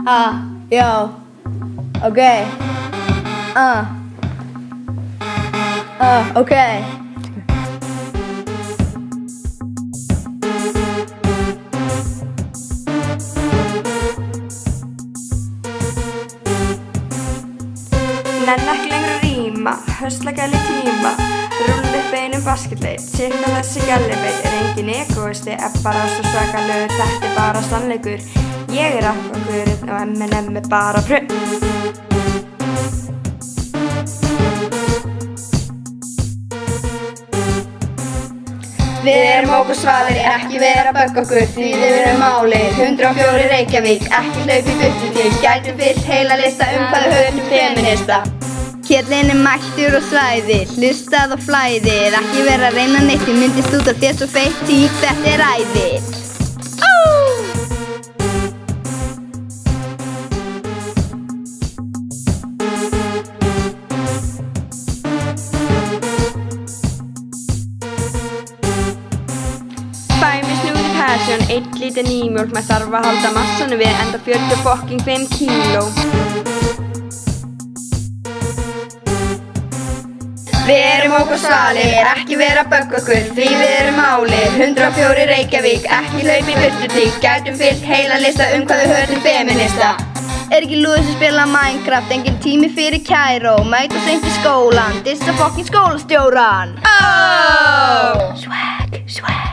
Já. Ok. Ok. Nenni ekki lengur að rýma, höstla gæli tíma, rúlla upp einum basketleik, sirka þessi gælibeit, engin egoisti, bara svo svakalegur, þetta bara sannleikur, ég afgangurinn og M&M bara pröpp. Við erum okkur svalir, ekki vera að bögga okkur, því þið erum málið. 104 Reykjavík, ekki hlaup í burtu til, gætum fyllt heila lista hvað við höfum feminista. Kjellinn mættur og svæðir, hlustað og flæðir, ekki vera að reyna neitt, ég myndist út af þér svo feitt, því þetta æðir. Passion, 1 lítið nýmjólk, maður þarf að halda massanum við enda 45 kíló. Við erum okkur svalir, ekki vera að bögga okkur, því við erum málið. 104 Reykjavík, ekki hlaup í burtu til, gætum fyllt heila lista hvað við höfum feminista. Ekki lúið sem spila Minecraft, engin tími fyrir kæró, mæta seint í skólan, dissa skólastjóran. Swag, swag.